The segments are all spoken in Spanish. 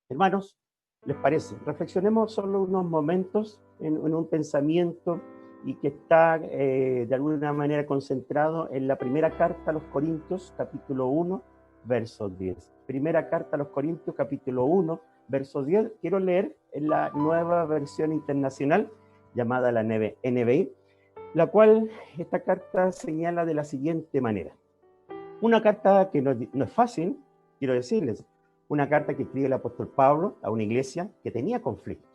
Hermanos, ¿les parece? Reflexionemos solo unos momentos en un pensamiento y que está de alguna manera concentrado en la primera carta a los Corintios, capítulo 1, verso 10. Primera carta a los Corintios, capítulo 1, verso 10. Quiero leer en la nueva versión internacional llamada la NBI, la cual esta carta señala de la siguiente manera. Una carta que no es fácil, quiero decirles, una carta que escribe el apóstol Pablo a una iglesia que tenía conflictos,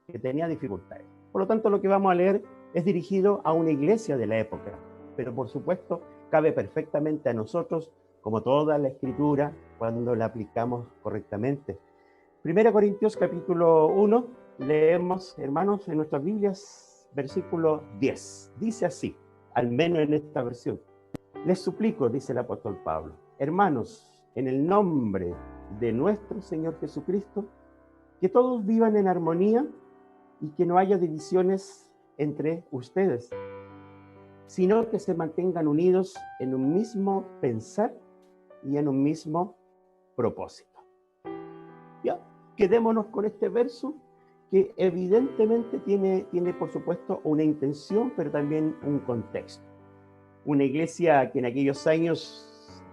que tenía dificultades. Por lo tanto, lo que vamos a leer es dirigido a una iglesia de la época, pero por supuesto cabe perfectamente a nosotros, como toda la escritura, cuando la aplicamos correctamente. Primera Corintios capítulo 1, leemos, hermanos, en nuestras Biblias, versículo 10. Dice así, al menos en esta versión. Les suplico, dice el apóstol Pablo, hermanos, en el nombre de nuestro Señor Jesucristo, que todos vivan en armonía y que no haya divisiones entre ustedes, sino que se mantengan unidos en un mismo pensar y en un mismo propósito. Ya, quedémonos con este verso que evidentemente tiene por supuesto una intención, pero también un contexto. Una iglesia que en aquellos años,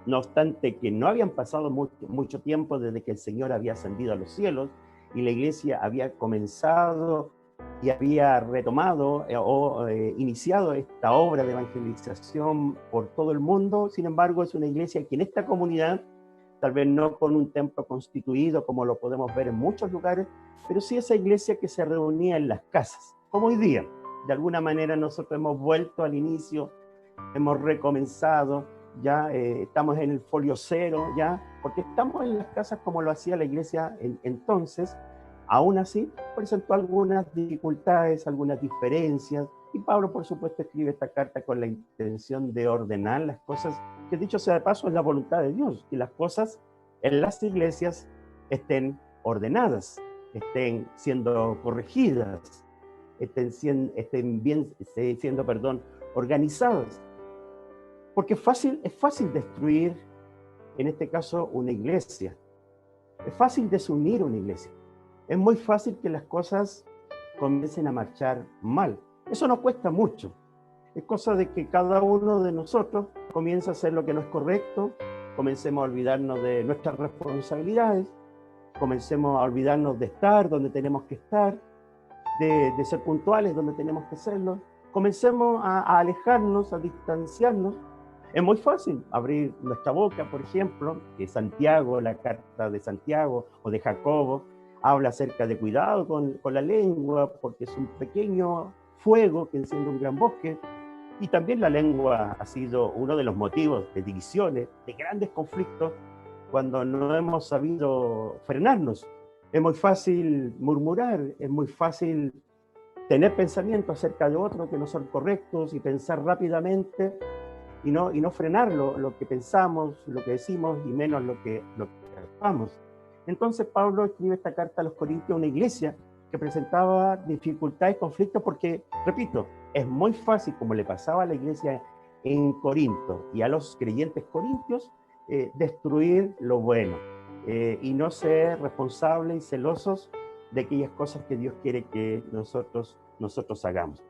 no obstante que no habían pasado mucho tiempo desde que el Señor había ascendido a los cielos y la iglesia había comenzado y había retomado iniciado esta obra de evangelización por todo el mundo. Sin embargo, es una iglesia que en esta comunidad, tal vez no con un templo constituido como lo podemos ver en muchos lugares, pero sí esa iglesia que se reunía en las casas, como hoy día. De alguna manera nosotros hemos vuelto al inicio, hemos recomenzado, ya estamos en el folio cero, ya, porque estamos en las casas como lo hacía la iglesia entonces. Aún así, presentó algunas dificultades, algunas diferencias, y Pablo, por supuesto, escribe esta carta con la intención de ordenar las cosas, que dicho sea de paso, es la voluntad de Dios, que las cosas en las iglesias estén ordenadas, estén siendo corregidas, estén bien siendo, organizadas. Porque es fácil destruir, en este caso, una iglesia. Es fácil desunir una iglesia. Es muy fácil que las cosas comiencen a marchar mal. Eso no cuesta mucho. Es cosa de que cada uno de nosotros comience a hacer lo que no es correcto, comencemos a olvidarnos de nuestras responsabilidades, comencemos a olvidarnos de estar donde tenemos que estar, de ser puntuales donde tenemos que serlo, comencemos a alejarnos, a distanciarnos. Es muy fácil abrir nuestra boca, por ejemplo, que Santiago, la carta de Santiago o de Jacobo, habla acerca de cuidado con la lengua, porque es un pequeño fuego que enciende un gran bosque. Y también la lengua ha sido uno de los motivos de divisiones, de grandes conflictos, cuando no hemos sabido frenarnos. Es muy fácil murmurar, es muy fácil tener pensamientos acerca de otros que no son correctos y pensar rápidamente y no frenar lo que pensamos, lo que decimos y menos lo que actuamos. Entonces Pablo escribe esta carta a los Corintios, a una iglesia que presentaba dificultades, conflictos, porque, repito, es muy fácil, como le pasaba a la iglesia en Corinto y a los creyentes corintios, destruir lo bueno y no ser responsables y celosos de aquellas cosas que Dios quiere que nosotros hagamos.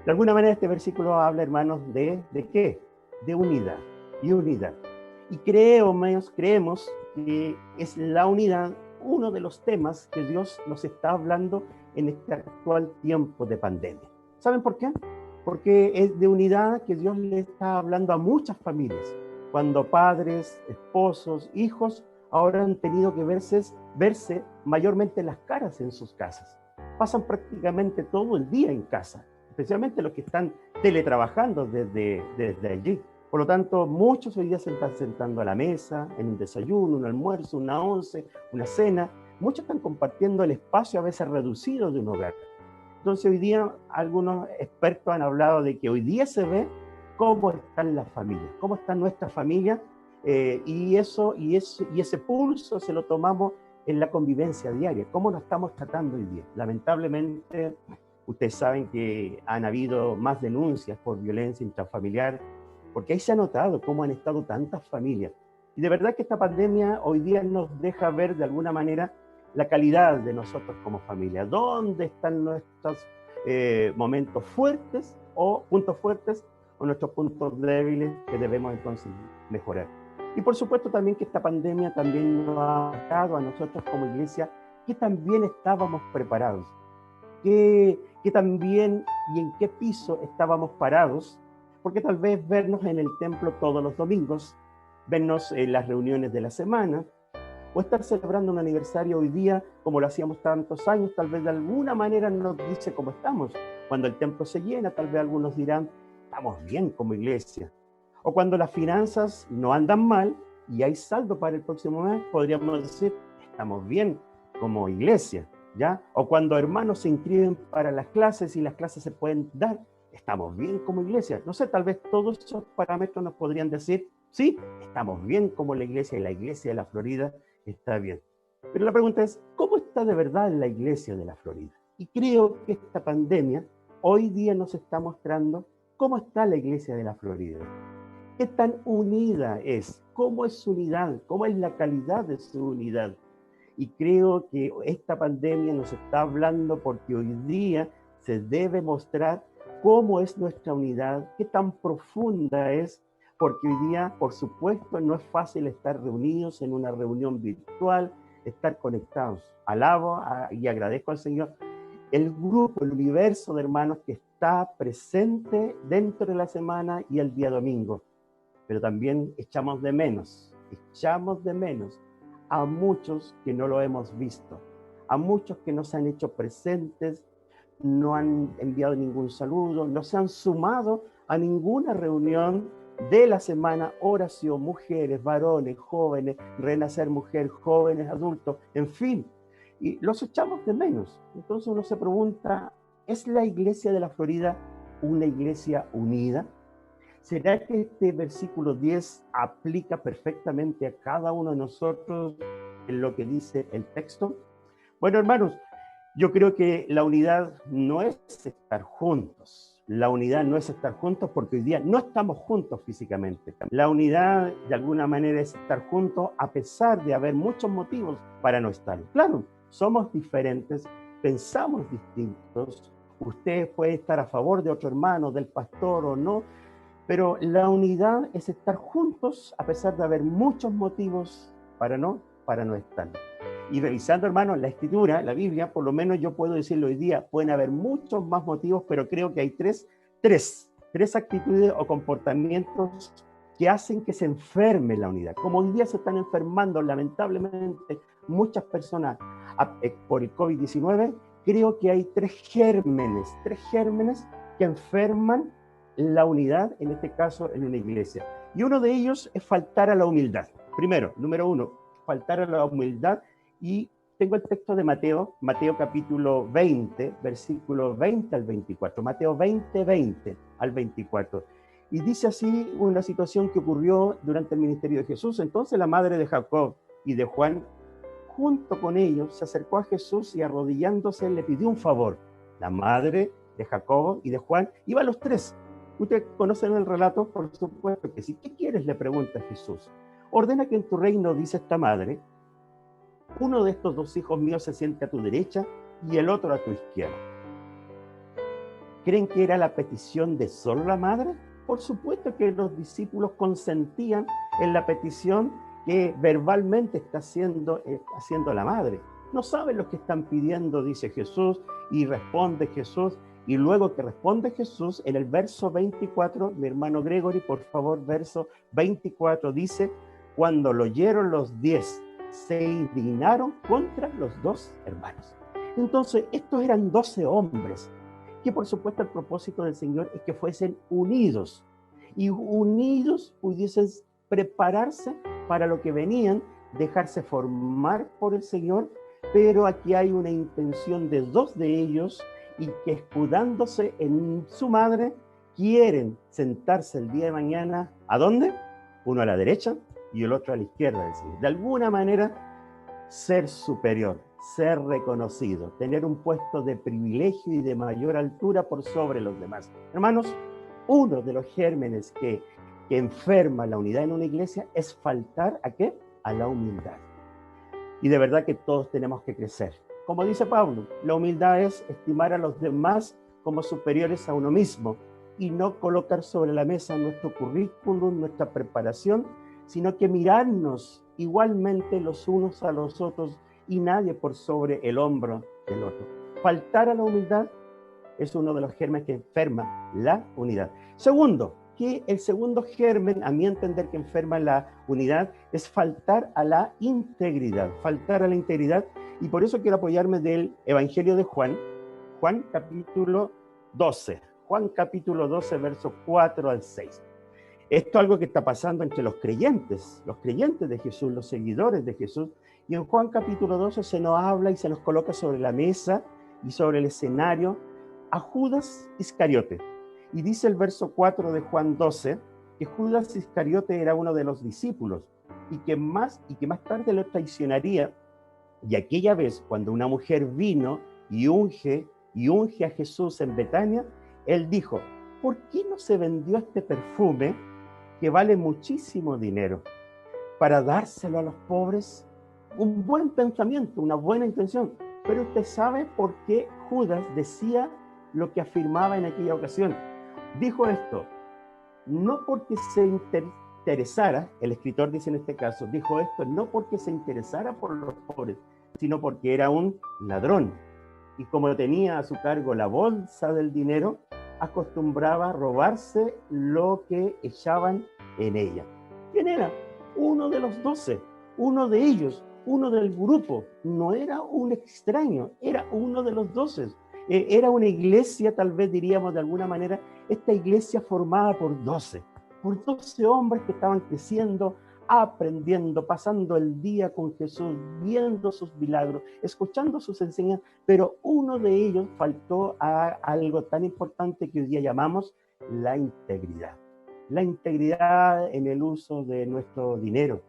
De alguna manera este versículo habla, hermanos, ¿de qué? De unidad y unidad. Y creemos que es la unidad uno de los temas que Dios nos está hablando en este actual tiempo de pandemia. ¿Saben por qué? Porque es de unidad que Dios le está hablando a muchas familias, cuando padres, esposos, hijos ahora han tenido que verse mayormente las caras en sus casas. Pasan prácticamente todo el día en casa, especialmente los que están teletrabajando desde allí. Por lo tanto, muchos hoy día se están sentando a la mesa, en un desayuno, un almuerzo, una once, una cena. Muchos están compartiendo el espacio a veces reducido de un hogar. Entonces hoy día algunos expertos han hablado de que hoy día se ve cómo están las familias, cómo están nuestras familias, y ese pulso se lo tomamos en la convivencia diaria, cómo nos estamos tratando hoy día. Lamentablemente, ustedes saben que han habido más denuncias por violencia intrafamiliar, porque ahí se ha notado cómo han estado tantas familias. Y de verdad que esta pandemia hoy día nos deja ver de alguna manera la calidad de nosotros como familia, dónde están nuestros momentos fuertes o puntos fuertes o nuestros puntos débiles que debemos entonces mejorar. Y por supuesto también que esta pandemia también nos ha dado a nosotros como iglesia que también estábamos preparados, que también y en qué piso estábamos parados, porque tal vez vernos en el templo todos los domingos, vernos en las reuniones de la semana, o estar celebrando un aniversario hoy día, como lo hacíamos tantos años, tal vez de alguna manera nos dice cómo estamos. Cuando el templo se llena, tal vez algunos dirán, estamos bien como iglesia. O cuando las finanzas no andan mal y hay saldo para el próximo mes, podríamos decir, estamos bien como iglesia, ¿ya? O cuando hermanos se inscriben para las clases y las clases se pueden dar, estamos bien como iglesia. No sé, tal vez todos esos parámetros nos podrían decir, sí, estamos bien como la iglesia y la iglesia de la Florida está bien. Pero la pregunta es, ¿cómo está de verdad la iglesia de la Florida? Y creo que esta pandemia hoy día nos está mostrando cómo está la iglesia de la Florida. ¿Qué tan unida es? ¿Cómo es su unidad? ¿Cómo es la calidad de su unidad? Y creo que esta pandemia nos está hablando porque hoy día se debe mostrar cómo es nuestra unidad, qué tan profunda es, porque hoy día, por supuesto, no es fácil estar reunidos en una reunión virtual, estar conectados. Alabo y agradezco al Señor el grupo, el universo de hermanos que está presente dentro de la semana y el día domingo. Pero también echamos de menos a muchos que no lo hemos visto, a muchos que no se han hecho presentes, no han enviado ningún saludo, no se han sumado a ninguna reunión de la semana, oración, mujeres, varones, jóvenes, renacer mujer, jóvenes, adultos, en fin, y los echamos de menos. Entonces uno se pregunta, ¿es la iglesia de la Florida una iglesia unida? ¿Será que este versículo 10 aplica perfectamente a cada uno de nosotros en lo que dice el texto? Bueno, hermanos, yo creo que la unidad no es estar juntos. La unidad no es estar juntos porque hoy día no estamos juntos físicamente. La unidad, de alguna manera, es estar juntos a pesar de haber muchos motivos para no estar. Claro, somos diferentes, pensamos distintos. Usted puede estar a favor de otro hermano, del pastor o no, pero la unidad es estar juntos a pesar de haber muchos motivos para no estar. Y revisando, hermanos, la Escritura, la Biblia, por lo menos yo puedo decirlo hoy día, pueden haber muchos más motivos, pero creo que hay tres actitudes o comportamientos que hacen que se enferme la unidad. Como hoy día se están enfermando, lamentablemente, muchas personas por el COVID-19, creo que hay tres gérmenes que enferman la unidad, en este caso en una iglesia. Y uno de ellos es faltar a la humildad. Primero, número uno, faltar a la humildad. Y tengo el texto de Mateo capítulo 20, versículo 20 al 24. Mateo 20, 20 al 24. Y dice así una situación que ocurrió durante el ministerio de Jesús. Entonces la madre de Jacob y de Juan, junto con ellos, se acercó a Jesús y arrodillándose le pidió un favor. La madre de Jacob y de Juan iba a los tres. Ustedes conocen el relato, por supuesto que sí. ¿Qué quieres?, le pregunta Jesús. Ordena que en tu reino, dice esta madre, uno de estos dos hijos míos se siente a tu derecha y el otro a tu izquierda. ¿Creen que era la petición de solo la madre? Por supuesto que los discípulos consentían en la petición que verbalmente está haciendo la madre. No saben lo que están pidiendo, dice Jesús, y responde Jesús. Y luego que responde Jesús, en el verso 24, mi hermano Gregory, por favor, verso 24, dice, cuando lo oyeron los 10, se indignaron contra los dos hermanos. Entonces, estos eran 12 hombres, que por supuesto el propósito del Señor es que fuesen unidos, y unidos pudiesen prepararse para lo que venían, dejarse formar por el Señor, pero aquí hay una intención de dos de ellos, y que escudándose en su madre, quieren sentarse el día de mañana, ¿a dónde? Uno a la derecha y el otro a la izquierda del Señor. De alguna manera, ser superior, ser reconocido, tener un puesto de privilegio y de mayor altura por sobre los demás. Hermanos, uno de los gérmenes que enferma la unidad en una iglesia es faltar ¿a qué? A la humildad. Y de verdad que todos tenemos que crecer. Como dice Pablo, la humildad es estimar a los demás como superiores a uno mismo y no colocar sobre la mesa nuestro currículum, nuestra preparación, sino que mirarnos igualmente los unos a los otros y nadie por sobre el hombro del otro. Faltar a la humildad es uno de los gérmenes que enferma la unidad. Segundo, que el segundo germen, a mi entender, que enferma la unidad, es faltar a la integridad. Faltar a la integridad, y por eso quiero apoyarme del Evangelio de Juan, Juan capítulo 12. Juan capítulo 12, versos 4 al 6. Esto es algo que está pasando entre los creyentes de Jesús, los seguidores de Jesús. Y en Juan capítulo 12 se nos habla y se nos coloca sobre la mesa y sobre el escenario a Judas Iscariote. Y dice el verso 4 de Juan 12 que Judas Iscariote era uno de los discípulos y que más tarde lo traicionaría. Y aquella vez, cuando una mujer vino y unge a Jesús en Betania, él dijo: ¿por qué no se vendió este perfume que vale muchísimo dinero para dárselo a los pobres? Un buen pensamiento, una buena intención. Pero usted sabe por qué Judas decía lo que afirmaba en aquella ocasión. Dijo esto, no porque se interesara, el escritor dice en este caso, dijo esto no porque se interesara por los pobres, sino porque era un ladrón. Y como tenía a su cargo la bolsa del dinero, acostumbraba a robarse lo que echaban en ella. ¿Quién era? Uno de los 12, uno de ellos, uno del grupo. No era un extraño, era uno de los 12. Era una iglesia, tal vez diríamos de alguna manera, esta iglesia formada por 12 hombres que estaban creciendo, aprendiendo, pasando el día con Jesús, viendo sus milagros, escuchando sus enseñanzas, pero uno de ellos faltó a algo tan importante que hoy día llamamos la integridad. La integridad en el uso de nuestro dinero,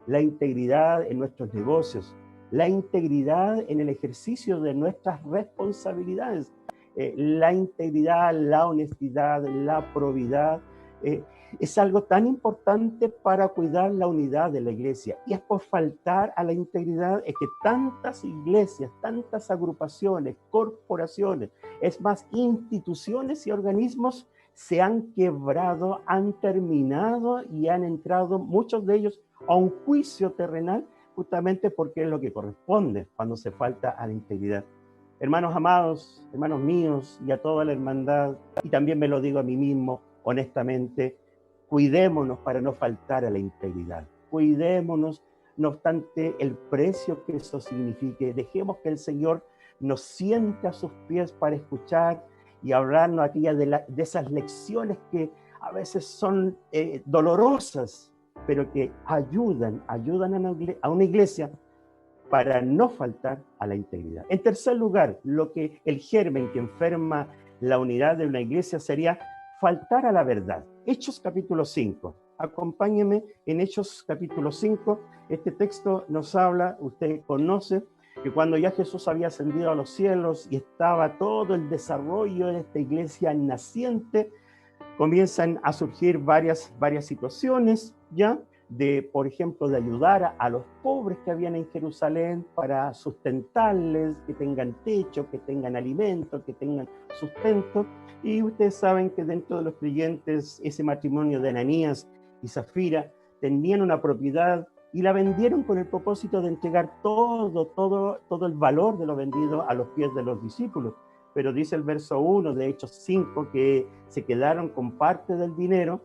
la integridad en nuestros negocios, la integridad en el ejercicio de nuestras responsabilidades, la integridad, la honestidad, la probidad, es algo tan importante para cuidar la unidad de la iglesia. Y es por faltar a la integridad es que tantas iglesias, tantas agrupaciones, corporaciones, es más, instituciones y organismos se han quebrado, han terminado y han entrado, muchos de ellos, a un juicio terrenal, justamente porque es lo que corresponde cuando se falta a la integridad. Hermanos amados, hermanos míos y a toda la hermandad, y también me lo digo a mí mismo, honestamente, cuidémonos para no faltar a la integridad. Cuidémonos, no obstante el precio que eso signifique. Dejemos que el Señor nos siente a sus pies para escuchar y hablarnos aquellas de esas lecciones que a veces son dolorosas, pero que ayudan a una iglesia para no faltar a la integridad. En tercer lugar, el germen que enferma la unidad de una iglesia sería faltar a la verdad. Hechos capítulo 5. Acompáñeme en Hechos capítulo 5. Este texto nos habla, usted conoce, que cuando ya Jesús había ascendido a los cielos y estaba todo el desarrollo de esta iglesia naciente, comienzan a surgir varias situaciones, ¿ya? Por ejemplo, de ayudar a los pobres que habían en Jerusalén para sustentarles, que tengan techo, que tengan alimento, que tengan sustento. Y ustedes saben que dentro de los creyentes, ese matrimonio de Ananías y Zafira tenían una propiedad y la vendieron con el propósito de entregar todo el valor de lo vendido a los pies de los discípulos. Pero dice el verso 1 de Hechos 5 que se quedaron con parte del dinero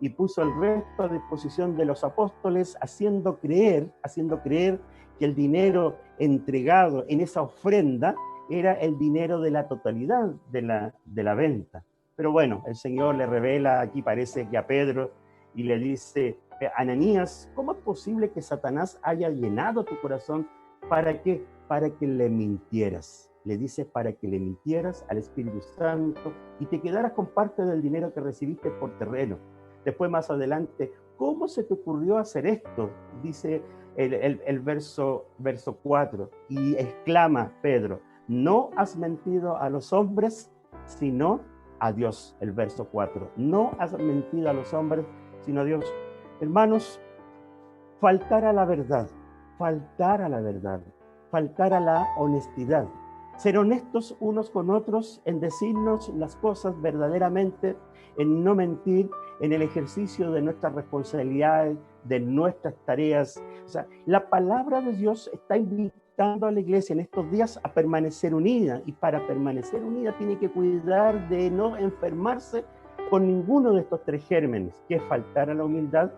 y puso el resto a disposición de los apóstoles, haciendo creer que el dinero entregado en esa ofrenda era el dinero de la totalidad de la venta. Pero bueno, el Señor le revela, aquí parece que a Pedro, y le dice: Ananías, ¿cómo es posible que Satanás haya llenado tu corazón? ¿Para qué? Para que le mintieras. Le dice: para que le mintieras al Espíritu Santo y te quedaras con parte del dinero que recibiste por terreno. Después, más adelante, ¿cómo se te ocurrió hacer esto? Dice el verso 4, y exclama Pedro: no has mentido a los hombres, sino a Dios. El verso 4, no has mentido a los hombres, sino a Dios. Hermanos, faltar a la verdad faltar a la verdad, faltar a la honestidad. Ser honestos unos con otros en decirnos las cosas verdaderamente, en no mentir, en el ejercicio de nuestras responsabilidades, de nuestras tareas. O sea, la palabra de Dios está invitando a la iglesia en estos días a permanecer unida, y para permanecer unida tiene que cuidar de no enfermarse con ninguno de estos tres gérmenes, que es faltar a la humildad,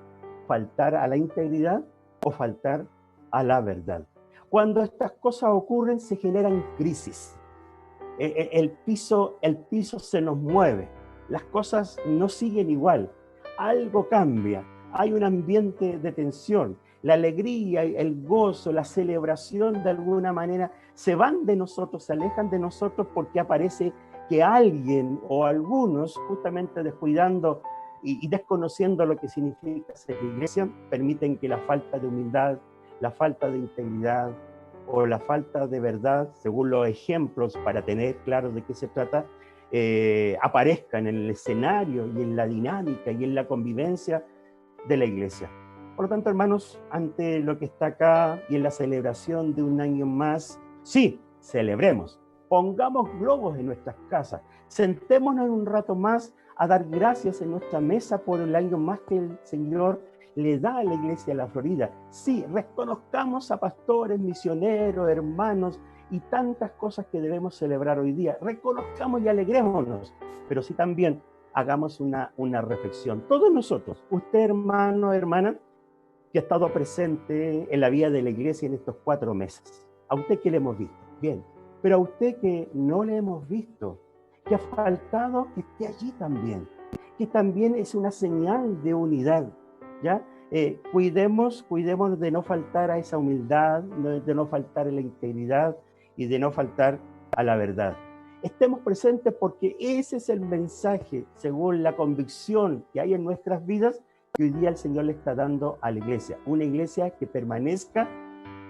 faltar a la integridad o faltar a la verdad. Cuando estas cosas ocurren, se generan crisis. El piso se nos mueve, las cosas no siguen igual, algo cambia, hay un ambiente de tensión, la alegría, el gozo, la celebración de alguna manera se van de nosotros, se alejan de nosotros porque aparece que alguien o algunos, justamente descuidando y desconociendo lo que significa ser iglesia, permiten que la falta de humildad, la falta de integridad o la falta de verdad, según los ejemplos para tener claro de qué se trata, aparezca en el escenario y en la dinámica y en la convivencia de la iglesia. Por lo tanto, hermanos, ante lo que está acá y en la celebración de un año más, sí, celebremos, pongamos globos en nuestras casas, sentémonos un rato más a dar gracias en nuestra mesa por el año más que el Señor le da a la iglesia de la Florida. Sí, reconozcamos a pastores, misioneros, hermanos y tantas cosas que debemos celebrar hoy día. Reconozcamos y alegrémonos, pero sí también hagamos una reflexión. Todos nosotros, usted hermano, hermana, que ha estado presente en la vida de la iglesia en estos 4 meses. A usted que le hemos visto, bien, pero a usted que no le hemos visto, que ha faltado, que esté allí también, que también es una señal de unidad, ¿ya? Cuidemos de no faltar a esa humildad, de no faltar a la integridad y de no faltar a la verdad. Estemos presentes porque ese es el mensaje, según la convicción que hay en nuestras vidas, que hoy día el Señor le está dando a la iglesia. Una iglesia que permanezca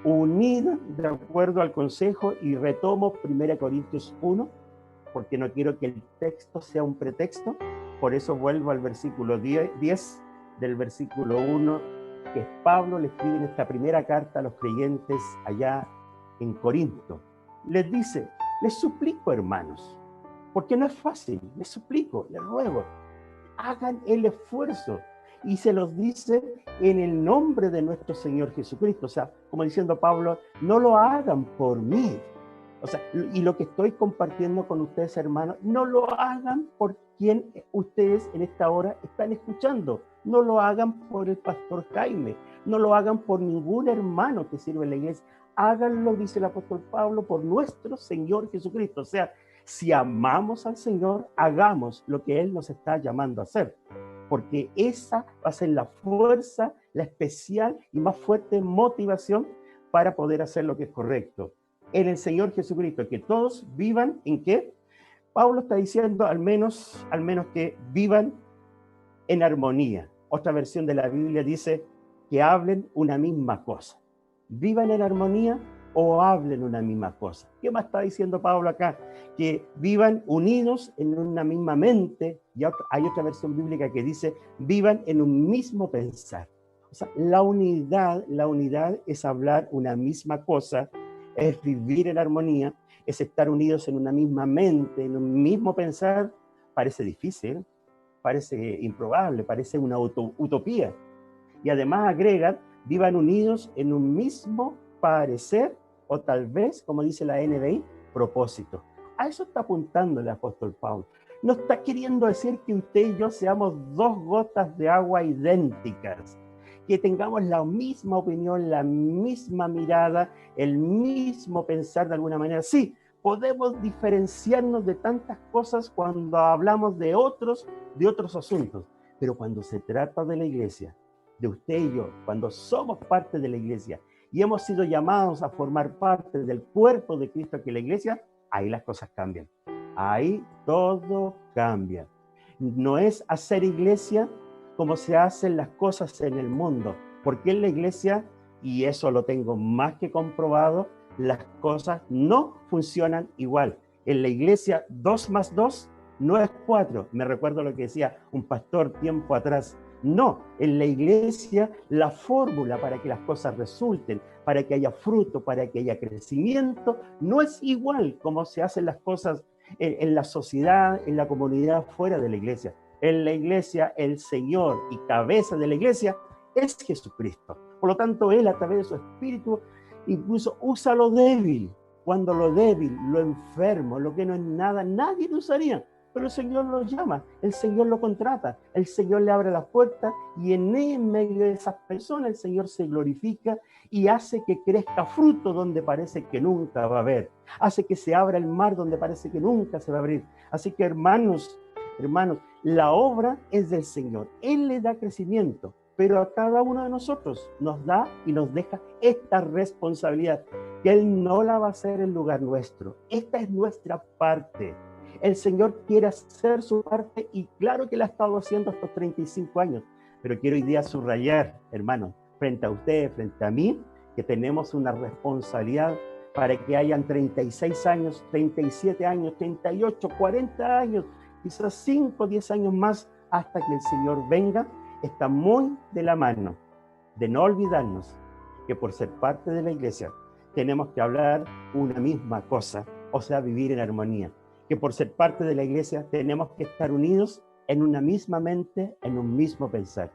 unida de acuerdo al consejo, y retomo 1 Corintios 1, porque no quiero que el texto sea un pretexto. Por eso vuelvo al versículo 10 del versículo 1, que Pablo le escribe en esta primera carta a los creyentes allá en Corinto. Les dice: les suplico, hermanos, porque no es fácil, les suplico, les ruego, hagan el esfuerzo. Y se los dice en el nombre de nuestro Señor Jesucristo. O sea, como diciendo Pablo, no lo hagan por mí. O sea, y lo que estoy compartiendo con ustedes, hermanos, no lo hagan por quien ustedes en esta hora están escuchando. No lo hagan por el pastor Jaime. No lo hagan por ningún hermano que sirve en la iglesia. Háganlo, dice el apóstol Pablo, por nuestro Señor Jesucristo. O sea, si amamos al Señor, hagamos lo que Él nos está llamando a hacer. Porque esa va a ser la fuerza, la especial y más fuerte motivación para poder hacer lo que es correcto en el Señor Jesucristo, que todos vivan en qué. Pablo está diciendo al menos que vivan en armonía. Otra versión de la Biblia dice que hablen una misma cosa. Vivan en armonía o hablen una misma cosa. ¿Qué más está diciendo Pablo acá? Que vivan unidos en una misma mente. Y hay otra versión bíblica que dice vivan en un mismo pensar. O sea, la unidad es hablar una misma cosa, es vivir en armonía, es estar unidos en una misma mente, en un mismo pensar. Parece difícil, parece improbable, parece una utopía. Y además agrega, vivan unidos en un mismo parecer, o tal vez, como dice la NBI, propósito. A eso está apuntando el apóstol Pablo. No está queriendo decir que usted y yo seamos 2 gotas de agua idénticas, que tengamos la misma opinión, la misma mirada, el mismo pensar de alguna manera. Sí, podemos diferenciarnos de tantas cosas cuando hablamos de otros asuntos, pero cuando se trata de la iglesia, de usted y yo, cuando somos parte de la iglesia y hemos sido llamados a formar parte del cuerpo de Cristo, que es la iglesia, ahí las cosas cambian. Ahí todo cambia. No es hacer iglesia como se hacen las cosas en el mundo, porque en la iglesia, y eso lo tengo más que comprobado, las cosas no funcionan igual. En la iglesia 2 más 2 no es 4. Me recuerdo lo que decía un pastor tiempo atrás: No, en la iglesia la fórmula para que las cosas resulten, para que haya fruto, para que haya crecimiento, no es igual como se hacen las cosas en la sociedad, en la comunidad fuera de la iglesia. En la iglesia, el Señor y cabeza de la iglesia es Jesucristo. Por lo tanto, Él a través de su Espíritu incluso usa lo débil. Cuando lo débil, lo enfermo, lo que no es nada, nadie lo usaría. Pero el Señor lo llama, el Señor lo contrata, el Señor le abre las puertas y en medio de esas personas el Señor se glorifica y hace que crezca fruto donde parece que nunca va a haber. Hace que se abra el mar donde parece que nunca se va a abrir. Así que hermanos, la obra es del Señor. Él le da crecimiento, pero a cada uno de nosotros nos da y nos deja esta responsabilidad, que Él no la va a hacer en lugar nuestro. Esta es nuestra parte. El Señor quiere hacer su parte y claro que la ha estado haciendo estos 35 años. Pero quiero hoy día subrayar, hermanos, frente a ustedes, frente a mí, que tenemos una responsabilidad para que hayan 36 años, 37 años, 38, 40 años, quizás 5, 10 años más hasta que el Señor venga. Está muy de la mano de no olvidarnos que por ser parte de la iglesia tenemos que hablar una misma cosa, o sea, vivir en armonía. Que por ser parte de la iglesia tenemos que estar unidos en una misma mente, en un mismo pensar.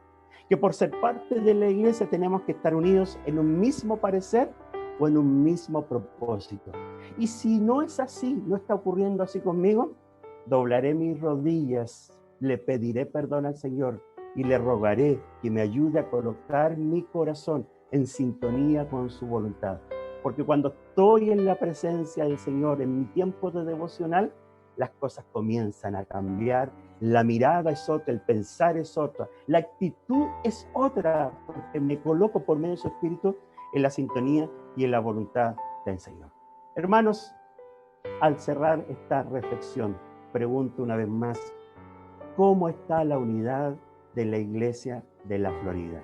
Que por ser parte de la iglesia tenemos que estar unidos en un mismo parecer o en un mismo propósito. Y si no es así, no está ocurriendo así conmigo, doblaré mis rodillas, le pediré perdón al Señor y le rogaré que me ayude a colocar mi corazón en sintonía con su voluntad. Porque cuando estoy en la presencia del Señor, en mi tiempo de devocional, las cosas comienzan a cambiar, la mirada es otra, el pensar es otra, la actitud es otra, porque me coloco por medio de su Espíritu en la sintonía y en la voluntad del Señor. Hermanos, al cerrar esta reflexión, pregunto una vez más, ¿cómo está la unidad de la Iglesia de la Florida?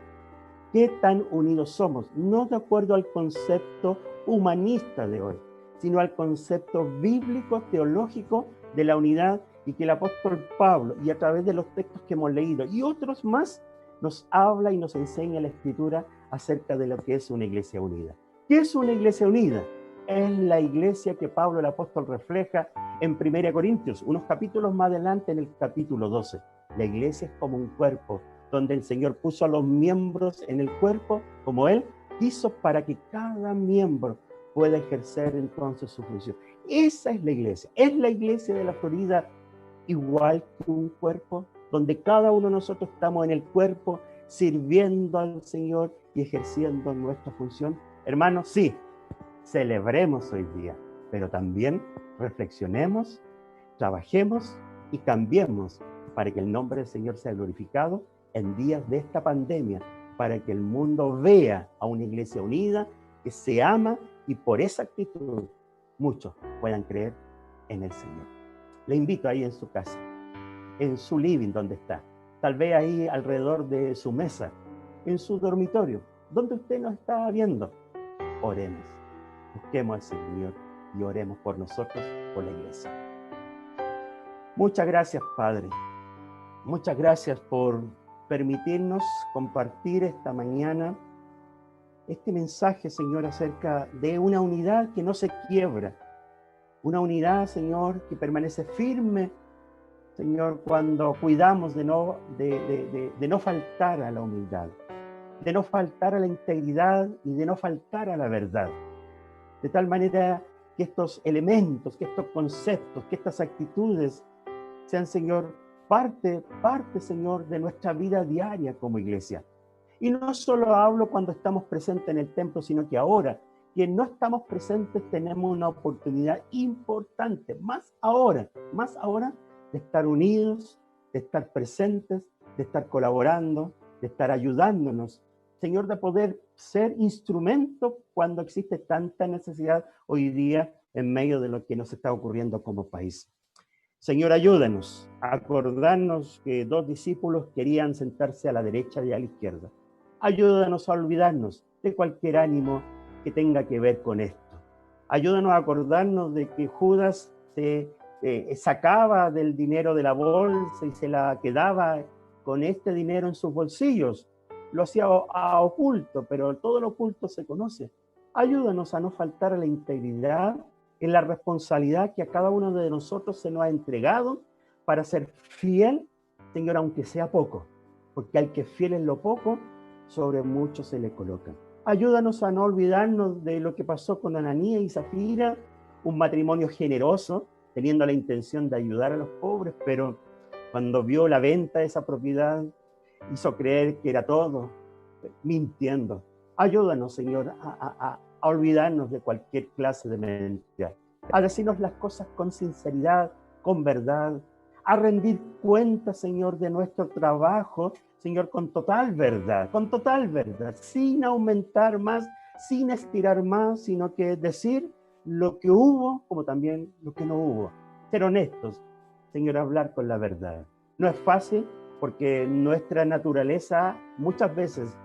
¿Qué tan unidos somos? No de acuerdo al concepto humanista de hoy, sino al concepto bíblico, teológico de la unidad, y que el apóstol Pablo, y a través de los textos que hemos leído y otros más, nos habla y nos enseña la Escritura acerca de lo que es una iglesia unida. ¿Qué es una iglesia unida? Es la iglesia que Pablo el apóstol refleja en 1 Corintios, unos capítulos más adelante, en el capítulo 12. La iglesia es como un cuerpo, donde el Señor puso a los miembros en el cuerpo como Él quiso, para que cada miembro pueda ejercer entonces su función. Esa es la iglesia de la Florida, igual que un cuerpo, donde cada uno de nosotros estamos en el cuerpo sirviendo al Señor y ejerciendo nuestra función. Hermanos, sí, celebremos hoy día, pero también reflexionemos, trabajemos y cambiemos para que el nombre del Señor sea glorificado en días de esta pandemia, para que el mundo vea a una iglesia unida que se ama y por esa actitud muchos puedan creer en el Señor. Le invito ahí en su casa, en su living donde está, tal vez ahí alrededor de su mesa, en su dormitorio, donde usted nos está viendo. Oremos, busquemos al Señor y oremos por nosotros, por la iglesia. Muchas gracias, Padre. Muchas gracias por permitirnos compartir esta mañana este mensaje, Señor, acerca de una unidad que no se quiebra. Una unidad, Señor, que permanece firme, Señor, cuando cuidamos de no faltar a la humildad, de no faltar a la integridad y de no faltar a la verdad. De tal manera que estos elementos, que estos conceptos, que estas actitudes sean, Señor, parte, Señor, de nuestra vida diaria como iglesia. Y no solo hablo cuando estamos presentes en el templo, sino que ahora, que no estamos presentes, tenemos una oportunidad importante, más ahora, de estar unidos, de estar presentes, de estar colaborando, de estar ayudándonos, Señor, de poder ser instrumento cuando existe tanta necesidad hoy día en medio de lo que nos está ocurriendo como país. Señor, ayúdanos a acordarnos que 2 discípulos querían sentarse a la derecha y a la izquierda. Ayúdanos a olvidarnos de cualquier ánimo que tenga que ver con esto. Ayúdanos a acordarnos de que Judas se sacaba del dinero de la bolsa y se la quedaba con este dinero en sus bolsillos. Lo hacía a oculto, pero todo lo oculto se conoce. Ayúdanos a no faltar a la integridad, en la responsabilidad que a cada uno de nosotros se nos ha entregado para ser fiel, Señor, aunque sea poco, porque al que es fiel en lo poco, sobre mucho se le coloca. Ayúdanos a no olvidarnos de lo que pasó con Ananías y Zafira, un matrimonio generoso, teniendo la intención de ayudar a los pobres, pero cuando vio la venta de esa propiedad, hizo creer que era todo, mintiendo. Ayúdanos, Señor, a olvidarnos de cualquier clase de mentira, a decirnos las cosas con sinceridad, con verdad, a rendir cuenta, Señor, de nuestro trabajo, Señor, con total verdad, sin aumentar más, sin estirar más, sino que decir lo que hubo, como también lo que no hubo. Ser honestos, Señor, hablar con la verdad. No es fácil porque nuestra naturaleza muchas veces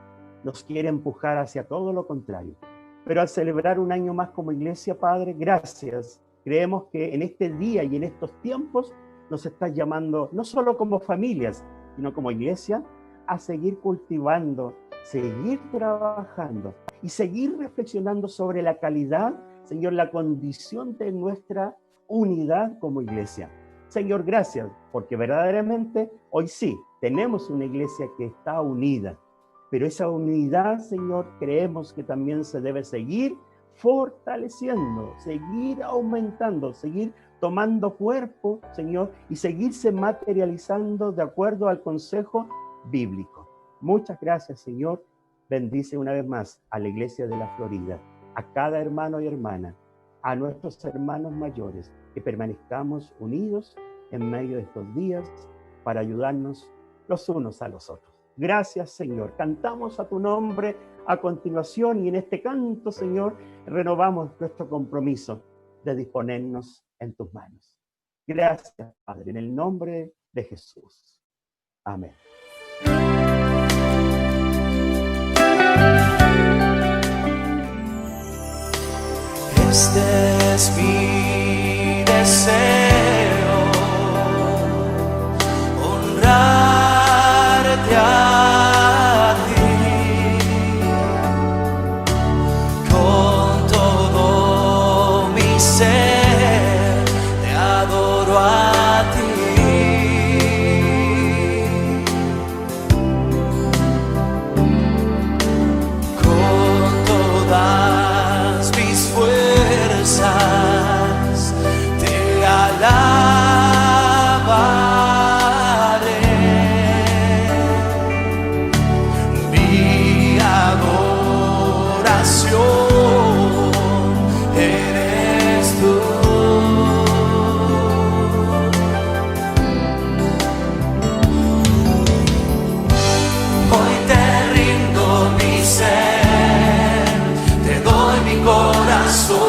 nos quiere empujar hacia todo lo contrario. Pero al celebrar un año más como iglesia, Padre, gracias. Creemos que en este día y en estos tiempos nos estás llamando, no solo como familias, sino como iglesia, a seguir cultivando, seguir trabajando y seguir reflexionando sobre la calidad, Señor, la condición de nuestra unidad como iglesia. Señor, gracias, porque verdaderamente hoy sí tenemos una iglesia que está unida, pero esa unidad, Señor, creemos que también se debe seguir fortaleciendo, seguir aumentando, seguir tomando cuerpo, Señor, y seguirse materializando de acuerdo al consejo bíblico. Muchas gracias, Señor. Bendice una vez más a la Iglesia de la Florida, a cada hermano y hermana, a nuestros hermanos mayores, que permanezcamos unidos en medio de estos días para ayudarnos los unos a los otros. Gracias, Señor. Cantamos a tu nombre a continuación y en este canto, Señor, renovamos nuestro compromiso de disponernos en tus manos. Gracias, Padre, en el nombre de Jesús. Amén. Este es mi deseo, honrarte a ti, con todo mi ser, te adoro a ti. Con todas mis fuerzas te alabaré. Mi adoración eres tú. Hoy te rindo mi ser, te doy mi corazón.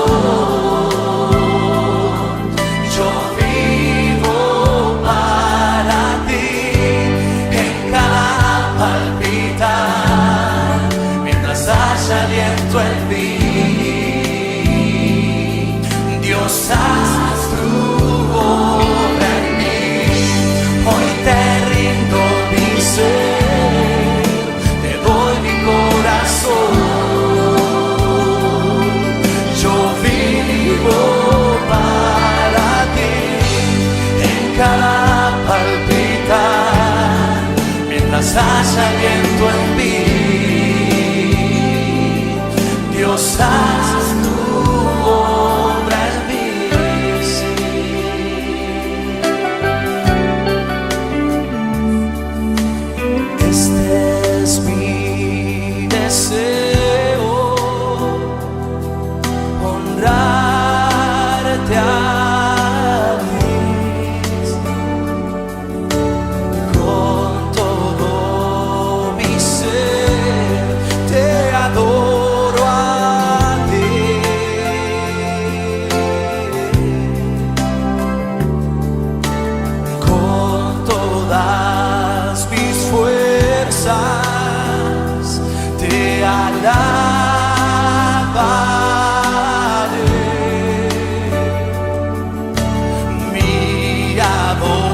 Yo vivo para ti en cada palpitar, mientras haya aliento en mí. Dios, haz tu obra en mí. Hoy te rindo mi ser, te doy mi corazón. Yo vivo para ti en cada palpitar, mientras haya aliento en mí. Dios, haz tu obra en mí. Este es mi deseo, honrarte a ti, con todo mi ser, te adoro a ti. Con todas mis fuerzas te alabaré. Mi adoración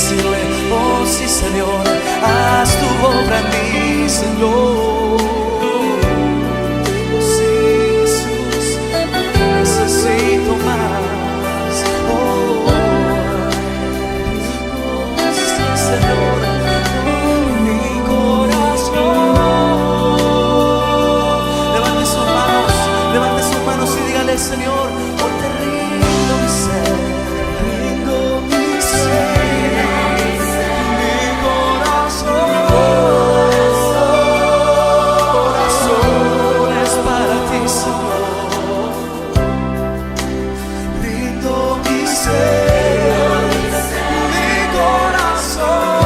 decirle, oh sí Señor, haz tu obra en mí, Señor. Oh sí Jesús, necesito más. Oh sí Señor, mi corazón. Levante sus manos y dígale, Señor, hoy te rindo mi ser, rindo mi ser, mi corazón. Corazón es para ti, Señor. Rindo mi ser, mi corazón.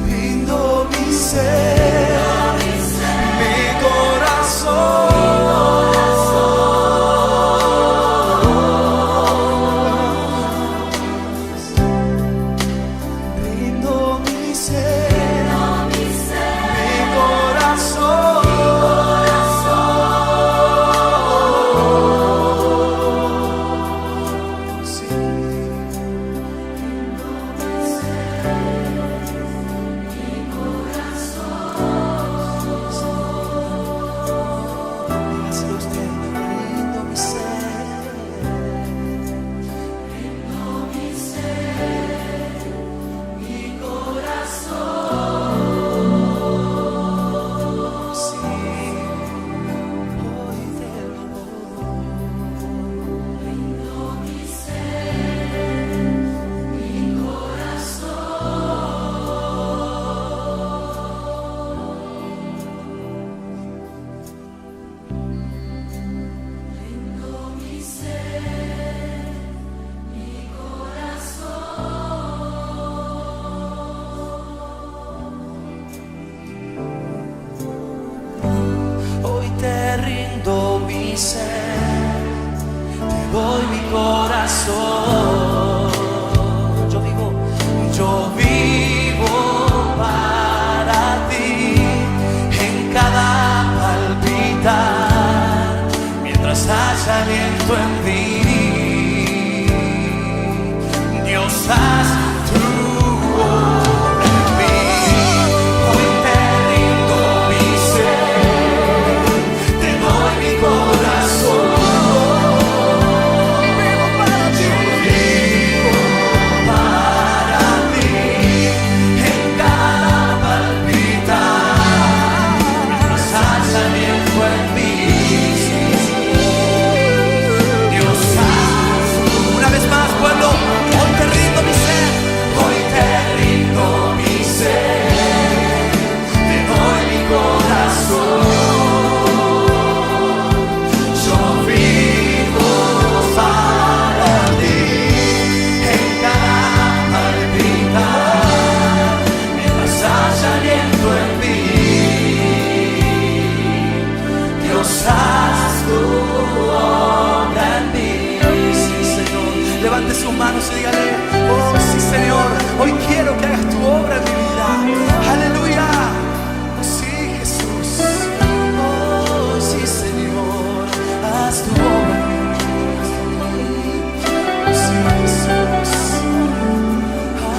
Rindo mi ser, mi corazón. Rindo mi ser, mi corazón. Sí. Dígaselo usted, rindo mi ser, mi corazón. Sí, hoy te lo doy. Rindo mi ser, mi Hoy te rindo mi ser, te doy mi corazón. Yo vivo para ti en cada palpitar, mientras haya aliento en mí. Dios, haz tu obra en mí. Hoy te rindo mi ser, te doy mi corazón. Vivo para ti, en cada palpitar, mientras haya aliento en mí. Dios, haz una vez más, pueblo. Hoy te rindo mi ser, hoy te rindo mi ser, te doy mi corazón. Yo vivo para ti en cada palpitar, mientras haya aliento en mí. Dios, haz tu obra en mí. Sí, Señor, levante sus manos y dígale, oh sí Señor, hoy quiero que hagas tu obra en mi vida. Aleluya. Oh sí Jesús, oh sí Señor, haz tu obra en mí. Oh sí Jesús,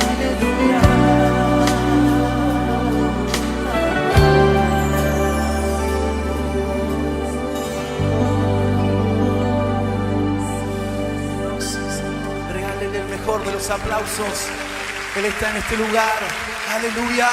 aleluya. Regálele el mejor de los aplausos. Él está en este lugar. Aleluya.